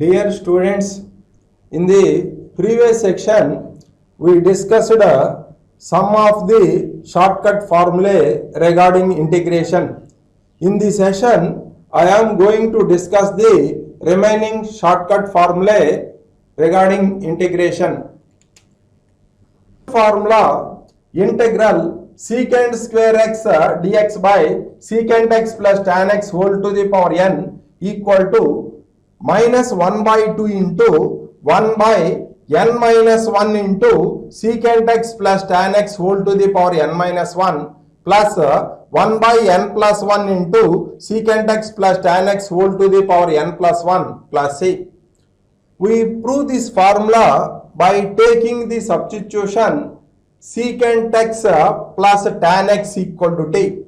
Dear students, in the previous section we discussed some of the shortcut formulae regarding integration. In this session, I am going to discuss the remaining shortcut formulae regarding integration. Formula: integral secant square x dx by secant x plus tan x whole to the power n equal to minus 1 by 2 into 1 by n minus 1 into secant x plus tan x whole to the power n minus 1 plus 1 by n plus 1 into secant x plus tan x whole to the power n plus 1 plus c. We prove this formula by taking the substitution secant x plus tan x equal to t.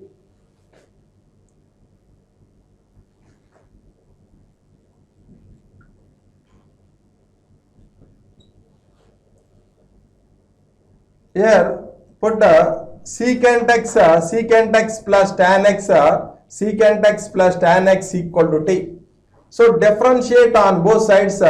Here put secant x plus tan x, secant x plus tan x equal to t. So differentiate on both sides,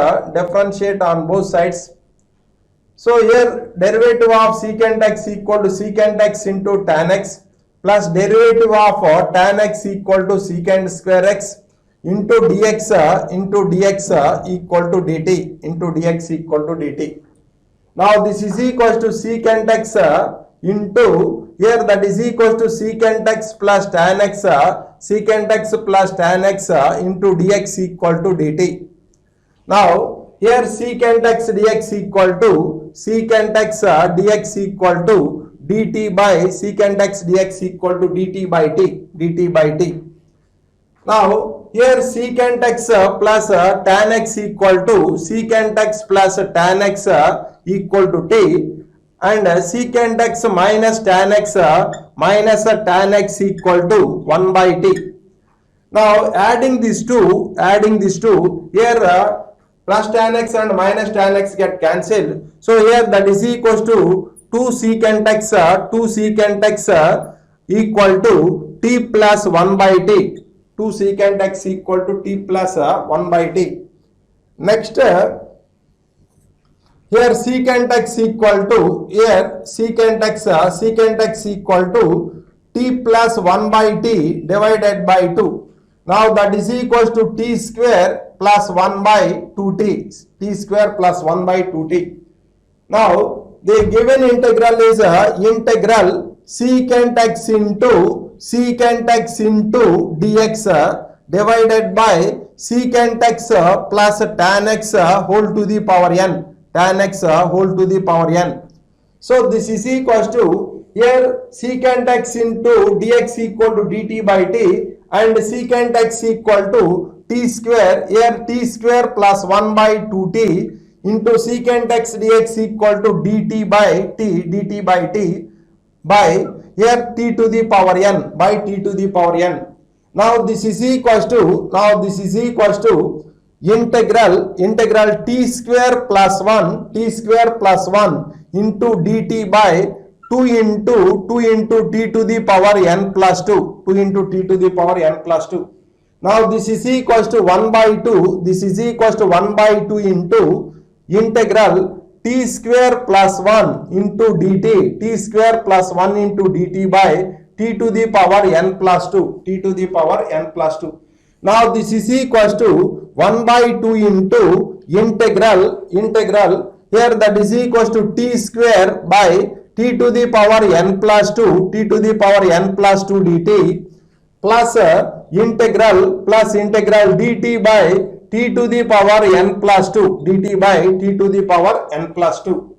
So here derivative of secant x equal to secant x into tan x plus derivative of tan x equal to secant square x into dx equal to dt, Now this is equal to secant x into here, that is equal to secant x plus tan x, secant x plus tan x into dx equal to dt. Now here secant x dx equal to secant x dx equal to dt by secant x dx equal to dt by t. Now here secant x plus tan x equal to secant x plus tan x equal to t, and secant x minus tan x equal to 1 by t. Now adding these two, here plus tan x and minus tan x get cancelled. So here that is equals to 2 secant x equal to t plus 1 by t. 2 secant x equal to t plus 1 by t. Next, here secant x equal to equal to t plus 1 by t divided by 2. Now that is equals to t square plus 1 by 2t. T square plus 1 by 2t. Now the given integral is integral secant x into dx divided by secant x plus tan x whole to the power n. So this is equals to here secant x into dx equal to dt by t and secant x equal to t square, here t square plus 1 by 2t into secant x dx equal to dt by t by here t to the power n. Now this is equals to integral t square plus 1 into dt by 2 into t to the power n plus 2. Now this is equals to 1 by 2. Into integral t square plus 1 into dt, into dt by t to the power n plus 2. Now this is equals to 1 by 2 into integral here, that is equals to t square by t to the power n plus 2 dt plus integral dt by t to the power n plus 2 dt by t to the power n plus 2.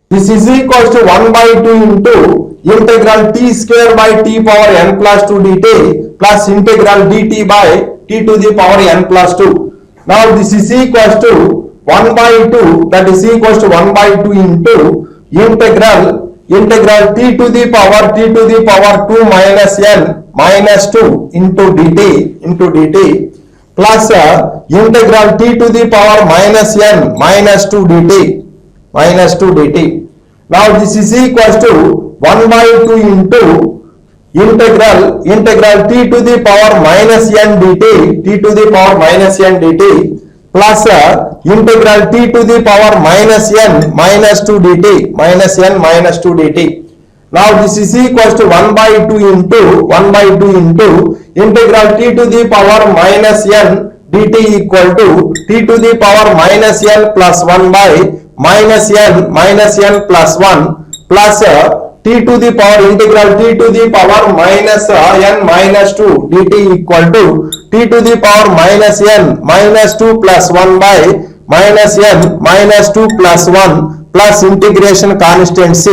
This is equals to 1 by 2 into integral t square by t power n plus 2 dt plus integral dt by t to the power n plus 2. Now this is equals to 1 by 2, that is equals to 1 by 2 into integral t to the power 2 minus n minus 2 into dt plus integral t to the power minus n minus 2 dt. Now this is equals to 1 by 2 into integral t to the power minus n dt plus integral t to the power minus n minus 2 dt minus n minus 2 dt. Now this is equals to 1 by 2 into integral t to the power minus n dt equal to t to the power minus n plus 1 by minus n plus 1 plus t to the power integral t to the power minus n minus 2 dt equal to t to the power minus n minus 2 plus 1 by minus n minus 2 plus 1 plus integration constant c.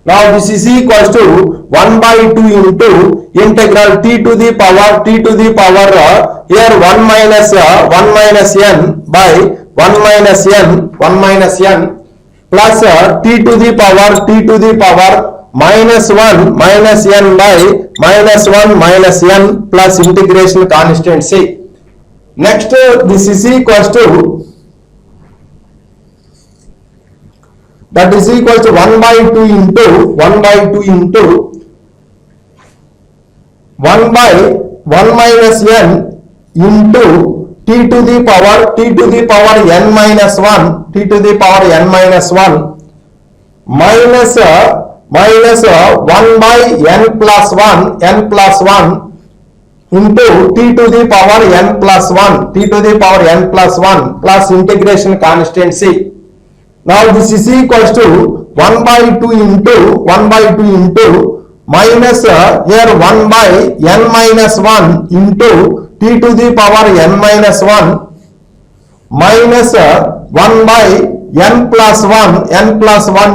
Now this is equals to 1 by 2 into integral t to the power here 1 minus n by 1 minus n plus t to the power minus 1 minus n by minus 1 minus n plus integration constant c. Next this is equals to that is equal to 1 by 2 into 1 by 1 minus n into t to the power n minus 1 minus 1 1 by n plus 1 into t to the power n plus 1 plus integration constant c. Now this is equals to 1 by 2 into minus here 1 by n minus 1 into t to the power n minus 1 minus 1 by n plus 1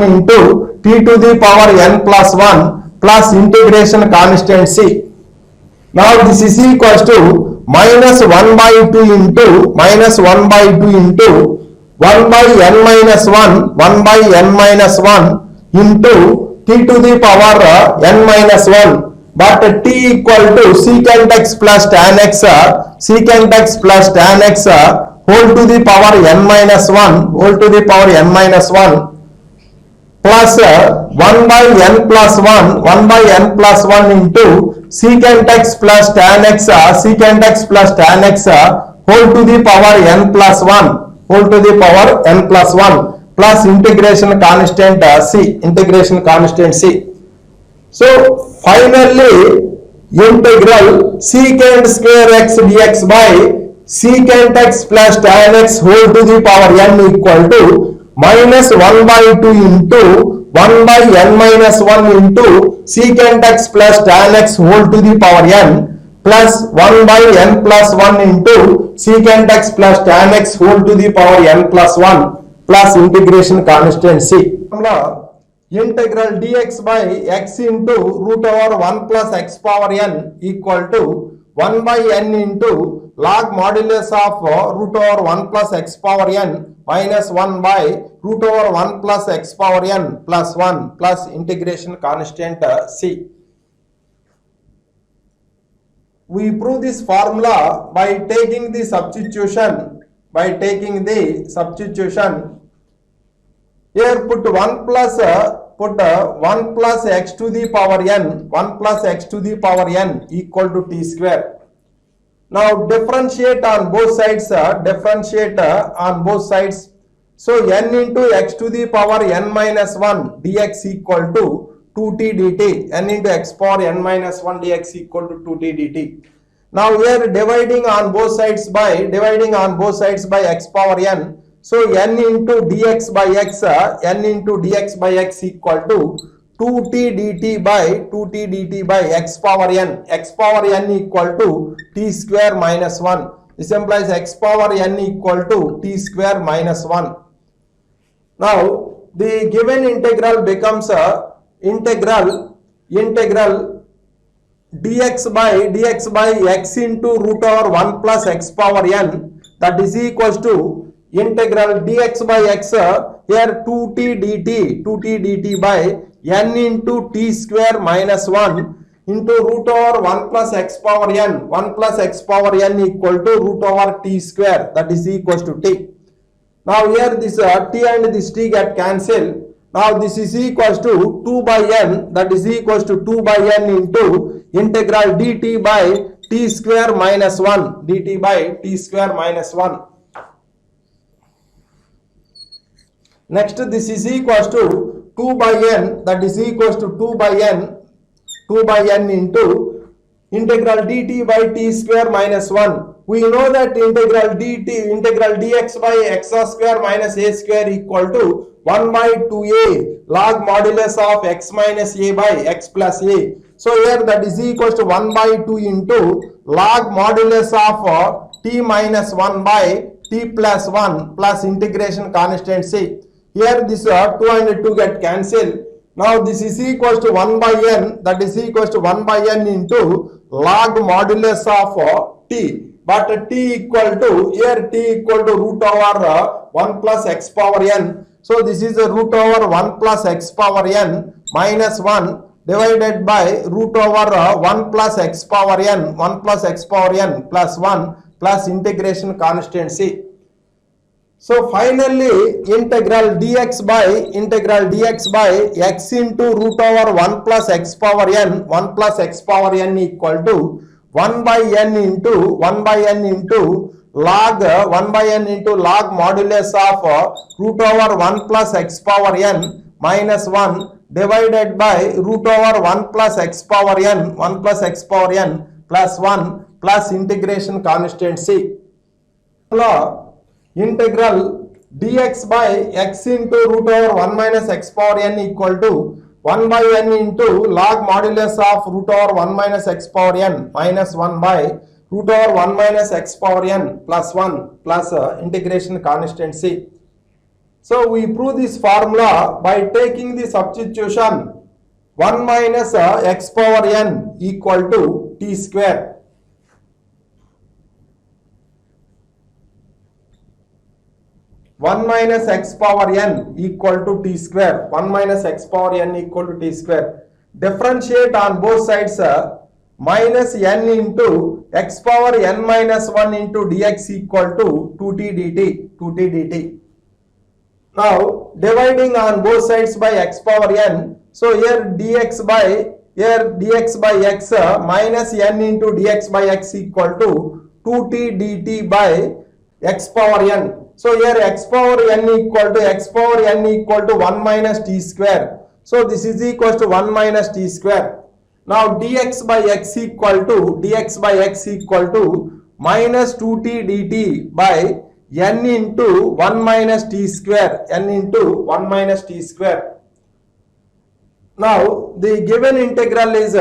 into t to the power n plus 1 plus integration constant c. Now this is equals to minus 1 by 2 into 1 by n minus 1 by n minus 1 into t to the power n minus 1 but t equal to secant x plus tan x whole to the power n minus 1 plus 1 by n plus 1 into secant x plus tan x whole to the power n plus 1 plus integration constant c. So finally integral secant square x dx by secant x plus tan x whole to the power n equal to minus 1 by 2 into 1 by n minus 1 into secant x plus tan x whole to the power n plus 1 by n plus 1 into secant x plus tan x whole to the power n plus 1 plus integration constant c. Integral dx by x into root over 1 plus x power n equal to 1 by n into log modulus of root over 1 plus x power n minus 1 by root over 1 plus x power n plus 1 plus integration constant c. We prove this formula by taking the substitution. Here put 1 plus x to the power n equal to t square. Now differentiate on both sides. So n into x to the power n minus 1 dx equal to 2t dt. N into x power n minus 1 dx equal to 2t dt. Now we are dividing on both sides by x power n. So n into dx by x equal to 2t dt by x power n. X power n equal to t square minus 1. This implies x power n equal to t square minus 1. Now the given integral becomes integral dx by x into root over 1 plus x power n, that is equals to integral dx by x here 2t dt by n into t square minus 1 into root over 1 plus x power n. 1 plus x power n equal to root over t square, that is equals to t. Now here this t and this t get cancelled. Now this is equals to 2 by n, that is equals to 2 by n into integral dt by t square minus 1, dt by t square minus 1. Next, this is equals to 2 by n, that is equals to 2 by n into integral dt by t square minus 1. We know that integral dx by x square minus a square equal to 1 by 2a log modulus of x minus a by x plus a. So here that is equals to 1 by 2 into log modulus of t minus 1 by t plus 1 plus integration constant c. Here this 2 and 2 get cancelled. Now this is equals to 1 by n, that is equals to 1 by n into log modulus of t. But t equal to, here t equal to root over 1 plus x power n. So this is a root over 1 plus x power n minus 1 divided by root over 1 plus x power n, 1 plus x power n plus 1 plus integration constant c. So finally integral dx by x into root over 1 plus x power n, 1 plus x power n equal to 1 by n into log modulus of root over 1 plus x power n minus 1 divided by root over 1 plus x power n, 1 plus x power n plus 1 plus integration constant c. Integral dx by x into root over 1 minus x power n equal to 1 by n into log modulus of root over 1 minus x power n minus 1 by root over 1 minus x power n plus 1 plus integration constant c. So we prove this formula by taking the substitution 1 minus x power n equal to t square. One minus x power n equal to t square. 1 minus x power n equal to t square. Differentiate on both sides minus n into x power n minus 1 into dx equal to 2t dt. Now dividing on both sides by x power n. So here dx by x minus n into dx by x equal to 2t dt by x power n. So here x power n equal to 1 minus t square. So this is equal to 1 minus t square. Now dx by x equal to minus 2t dt by n into 1 minus t square. Now the given integral is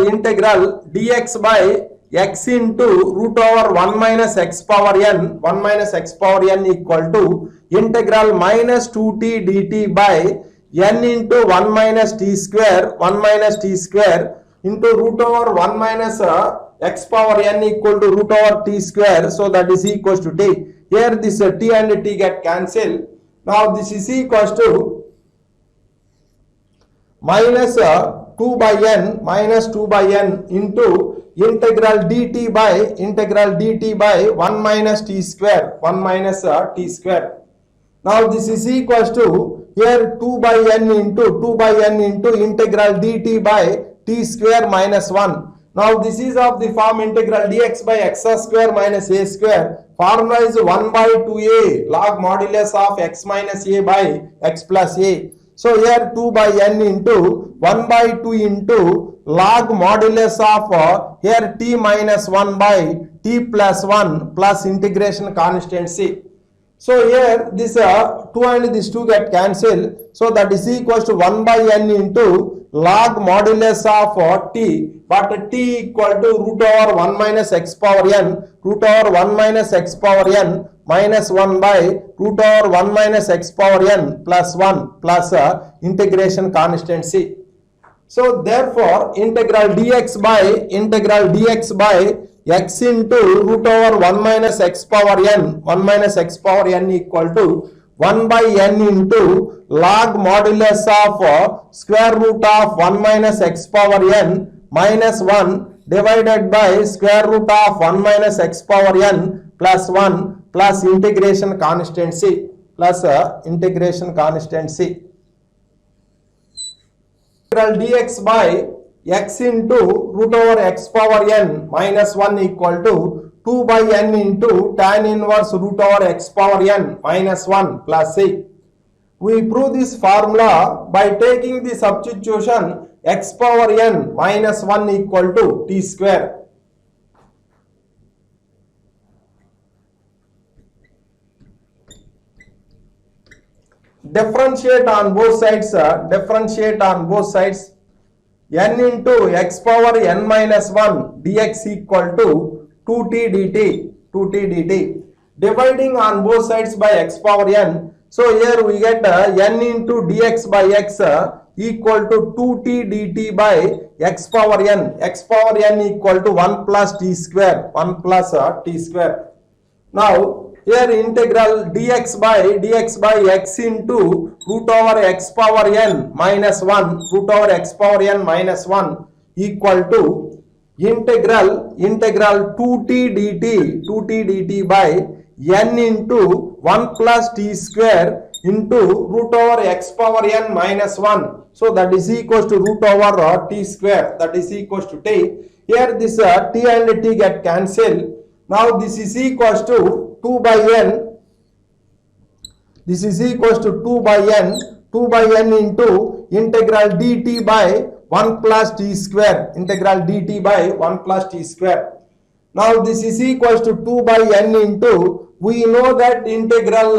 integral dx by x into root over 1 minus x power n equal to integral minus 2t dt by n into 1 minus t square into root over 1 minus x power n equal to root over t square. So that is equals to t. Here this t and t get cancelled. Now this is equals to minus 2 by n into integral dt by 1 minus t square. Now this is equals to here 2 by n into integral dt by t square minus 1. Now this is of the form integral dx by x square minus a square. Formula is 1 by 2a log modulus of x minus a by x plus a. So here 2 by n into 1 by 2 into log modulus of here t minus 1 by t plus 1 plus integration constant c. So here this 2 and this 2 get cancelled. So that is equals to 1 by n into log modulus of t, but t equal to root over 1 minus x power n minus 1 by root over 1 minus x power n plus 1 plus integration constant c. So therefore integral dx by x into root over 1 minus x power n equal to 1 by n into log modulus of square root of 1 minus x power n minus 1 divided by square root of 1 minus x power n plus 1 plus integration constant c. Integral dx by x into root over x power n minus 1 equal to 2 by n into tan inverse root over x power n minus 1 plus c. We prove this formula by taking the substitution x power n minus 1 equal to t square. Differentiate on both sides, differentiate on both sides. N into x power n minus 1 dx equal to 2t dt. Dividing on both sides by x power n. So here we get n into dx by x equal to 2t dt by x power n. X power n equal to 1 plus t square. 1 plus t square. Now here integral dx by x into root over x power n minus 1 root over x power n minus 1 equal to integral 2t dt by n into 1 plus t square into root over x power n minus 1. So that is equals to root over t square, that is equals to t. Here this t and t get cancelled. Now this is equals to 2 by n. This is equals to 2 by n into integral dt by 1 plus t square. Integral dt by 1 plus t square. Now this is equals to 2 by n into, we know that integral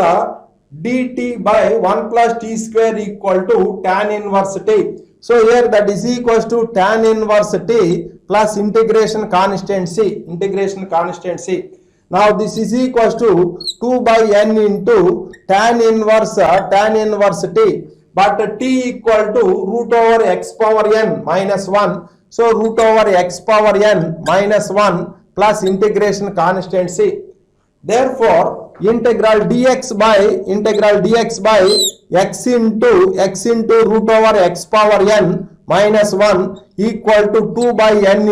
dt by 1 plus t square equal to tan inverse t. So here that is equals to tan inverse t plus integration constant c. Integration constant c. Now this is equals to 2 by n into tan inverse t, but t equal to root over x power n minus 1. So root over x power n minus 1 plus integration constant c. Therefore integral dx by x into root over x power n minus 1 equal to 2 by n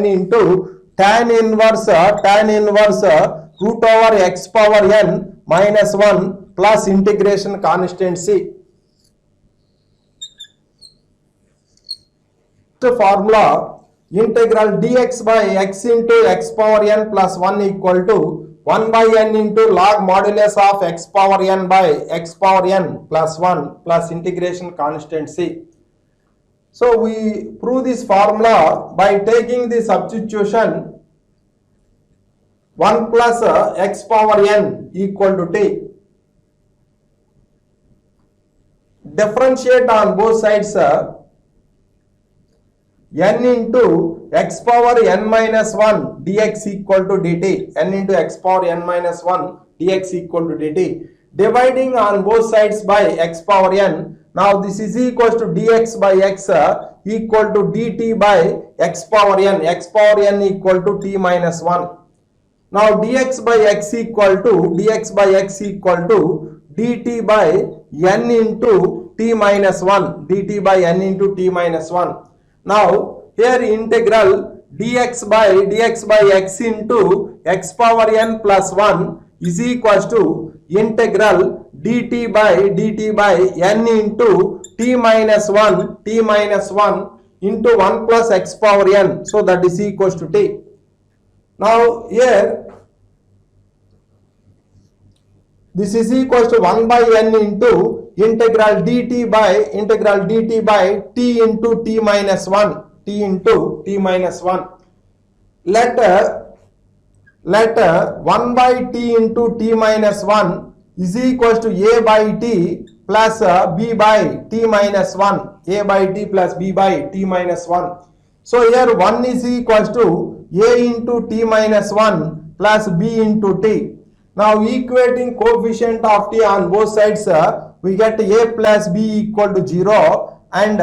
into tan inverse root over x power n minus 1 plus integration constant c. The formula integral dx by x into x power n plus 1 equal to 1 by n into log modulus of x power n by x power n plus 1 plus integration constant c. So we prove this formula by taking the substitution 1 plus x power n equal to t. Differentiate on both sides n into x power n minus 1 dx equal to dt. N into x power n minus 1 dx equal to dt. Dividing on both sides by x power n. Now this is equals to dx by x equal to dt by x power n. X power n equal to t minus 1. Now dx by x equal to dt by n into t minus 1. Dt by n into t minus 1. Now here integral dx by x into x power n plus 1 is equals to integral dt by n into t minus 1 into 1 plus x power n. So that is equals to t. Now here this is equals to 1 by n into integral dt by t into t minus 1. T into t minus 1. Let 1 by t into t minus 1 is equals to a by t plus b by t minus 1. A by t plus b by t minus 1. So here 1 is equals to a into t minus 1 plus b into t. Now equating coefficient of t on both sides, we get a plus b equal to 0 and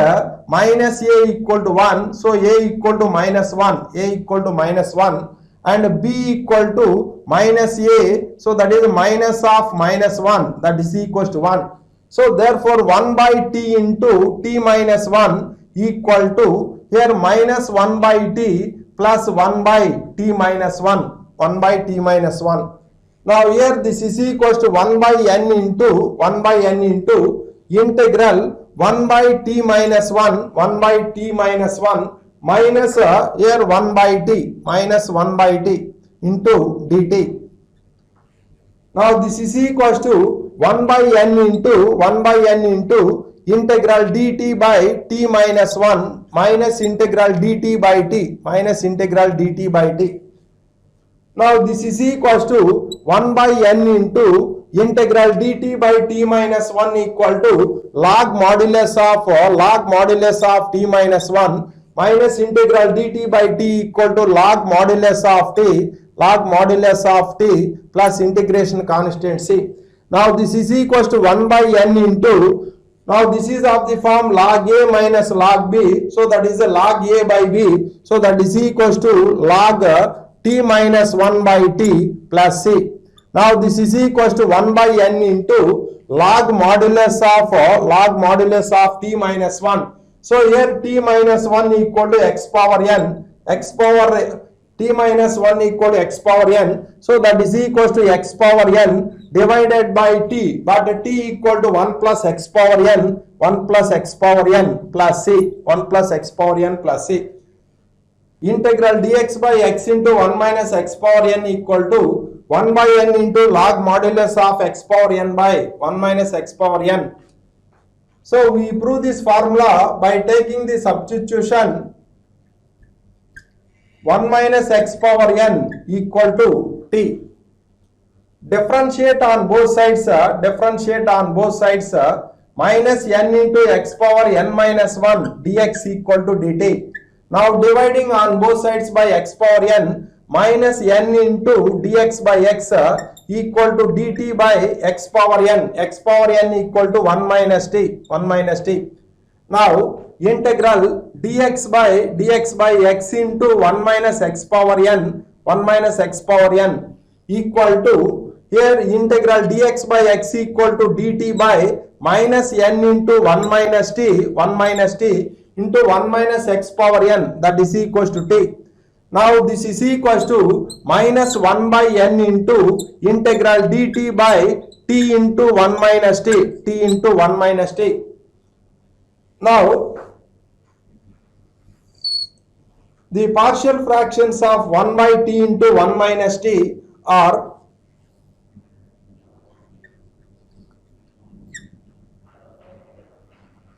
minus a equal to 1. So a equal to minus 1, a equal to minus 1 and b equal to minus a. So that is minus of minus 1, that is equals to 1. So therefore 1 by t into t minus 1 equal to here minus 1 by t plus 1 by t minus 1. 1 by t minus 1. Now here this is equals to 1 by n into integral 1 by t minus 1, 1 by t minus 1 minus here 1 by t minus 1 by t into dt. Now this is equals to 1 by n into integral dt by t minus 1 minus integral dt by t minus integral dt by t. Now this is equals to 1 by n into integral dt by t minus 1 equal to log modulus of t minus 1 minus integral dt by t equal to log modulus of t plus integration constant c. Now this is equals to 1 by n into, now this is of the form log a minus log b, so that is a log a by b, so that is equals to log t minus 1 by t plus c. Now this is equals to 1 by n into log modulus of t minus 1. So here t minus 1 equal to x power n, t minus 1 equal to x power n, so that is equals to x power n divided by t, but t equal to 1 plus x power n, 1 plus x power n plus c, 1 plus x power n plus c. Integral dx by x into 1 minus x power n equal to 1 by n into log modulus of x power n by 1 minus x power n. So we prove this formula by taking the substitution 1 minus x power n equal to t. Differentiate on both sides, minus n into x power n minus 1 dx equal to dt. Now dividing on both sides by x power n, minus n into dx by x equal to dt by x power n equal to 1 minus t. Now integral dx by x into 1 minus x power n equal to, here integral dx by x equal to dt by minus n into 1 minus t into 1 minus x power n, that is equals to t. Now this is equals to minus 1 by n into integral dt by t into 1 minus t, Now the partial fractions of 1 by t into 1 minus t are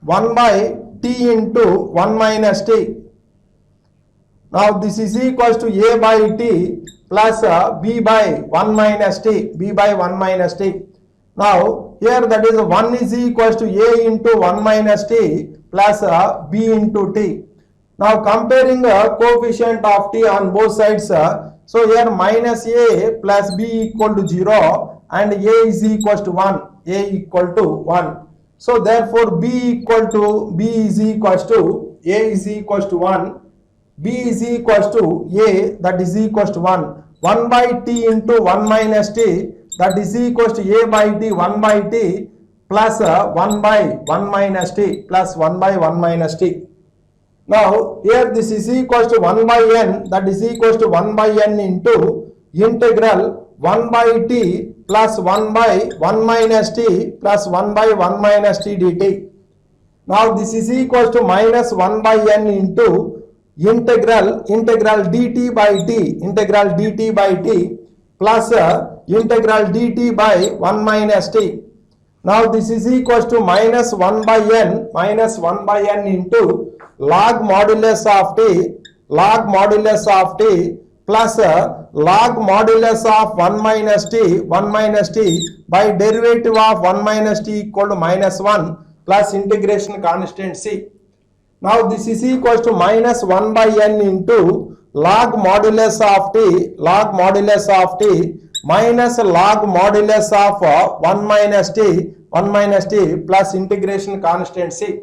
1 by t into 1 minus t. Now this is equals to a by t plus b by 1 minus t, Now here that is 1 is equals to a into 1 minus t plus b into t. Now comparing coefficient of t on both sides, so here minus a plus b equal to 0 and a is equals to 1, So therefore b is equals to a is equals to 1, b is equals to a, that is equals to 1. 1 by t into 1 minus t, that is equals to a by t 1 by t plus 1 by 1 minus t Now here this is equals to 1 by n, that is equals to 1 by n into integral 1 by t plus 1 by 1 minus t plus 1 by 1 minus t dt. Now this is equals to minus 1 by n into integral dt by t plus integral dt by 1 minus t. Now this is equals to minus 1 by n into log modulus of t plus log modulus of 1 minus t by derivative of 1 minus t equal to minus 1 plus integration constant c. Now this is equals to minus 1 by n into log modulus of t minus log modulus of 1 minus t plus integration constant c.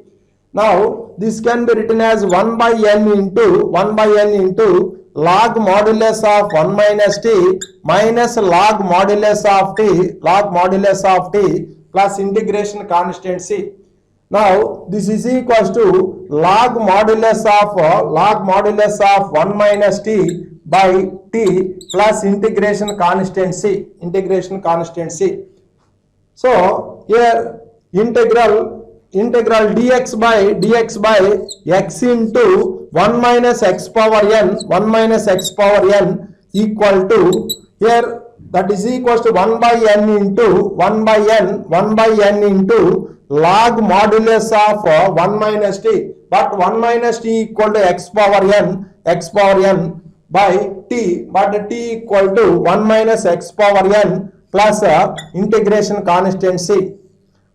Now this can be written as 1 by n into log modulus of 1 minus t minus log modulus of t plus integration constant c. Now this is equals to log modulus of 1 minus t by t plus integration constant c. So here integral integral dx by x into 1 minus x power n equal to, here that is equals to 1 by n into 1 by n into log modulus of 1 minus t, but 1 minus t equal to x power n by t, but t equal to 1 minus x power n plus integration constant c.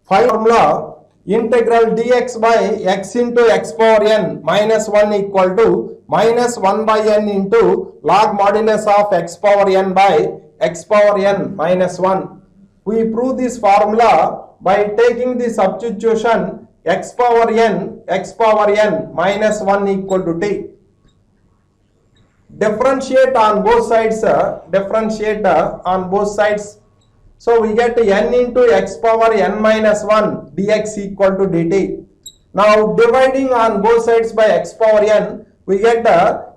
Formula integral dx by x into x power n minus 1 equal to minus 1 by n into log modulus of x power n by x power n minus 1. We prove this formula by taking the substitution x power n minus 1 equal to t. Differentiate on both sides, So we get n into x power n minus 1 dx equal to dt. Now dividing on both sides by x power n, we get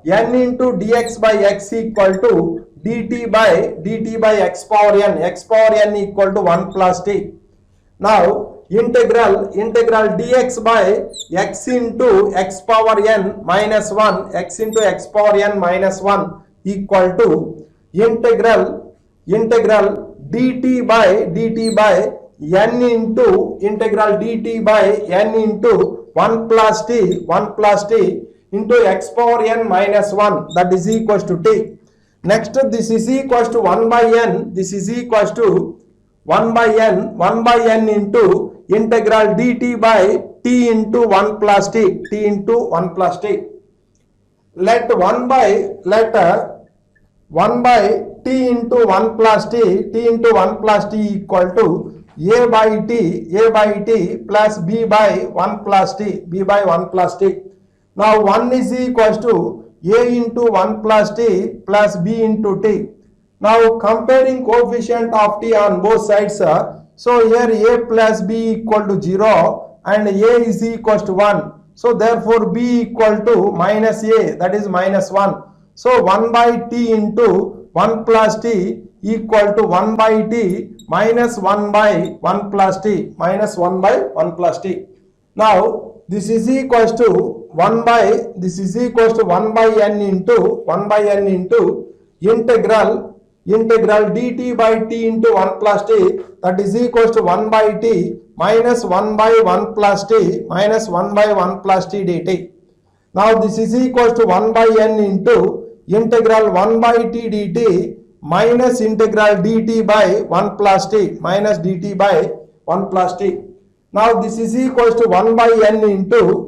n into dx by x equal to dt by x power n equal to 1 plus t. Now integral dx by x into x power n minus 1 equal to integral dt by n into integral dt by n into 1 plus t into x power n minus 1, that is equals to t. Next this is equals to 1 by n, this is equals to 1 by n into integral dt by t into 1 plus t, let 1 by t into 1 plus t equal to a by t plus b by 1 plus t. Now 1 is equals to a into 1 plus t plus b into t. Now comparing coefficient of t on both sides, so here a plus b equal to 0 and a is equals to 1. So therefore b equal to minus a, that is minus 1. So 1 by t into 1 plus t equal to 1 by t minus 1 by 1 plus t, Now this is equals to 1 by n into integral dt by t into 1 plus t, that is equals to 1 by t minus 1 by 1 plus t dt. Now this is equals to 1 by n into integral 1 by t dt minus integral dt by 1 plus t minus dt by 1 plus t. Now this is equals to 1 by n into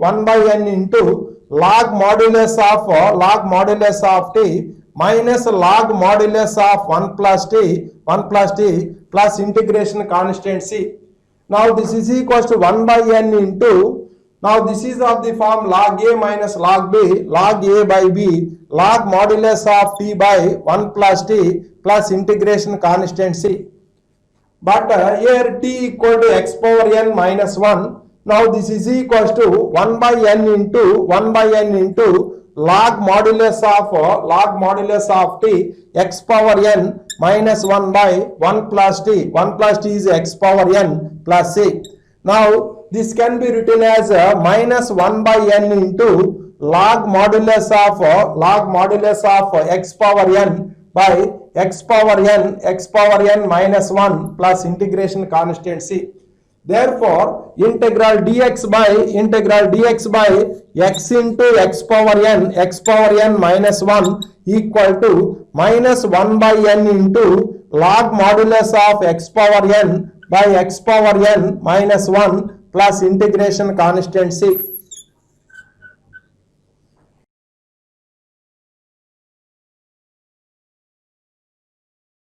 log modulus of t minus log modulus of 1 plus t plus integration constant c. Now this is equals to 1 by n into, now this is of the form log a minus log b, log a by b, log modulus of t by 1 plus t plus integration constant c. But here t equal to x power n minus 1. Now this is equals to 1 by n into log modulus of t x power n minus 1 by 1 plus t. 1 plus t is x power n plus c. Now this can be written as minus 1 by n into log modulus of x power n by x power n minus 1 plus integration constant c. Therefore integral dx by x into x power n minus 1 equal to minus 1 by n into log modulus of x power n by x power n minus 1 plus integration constant c.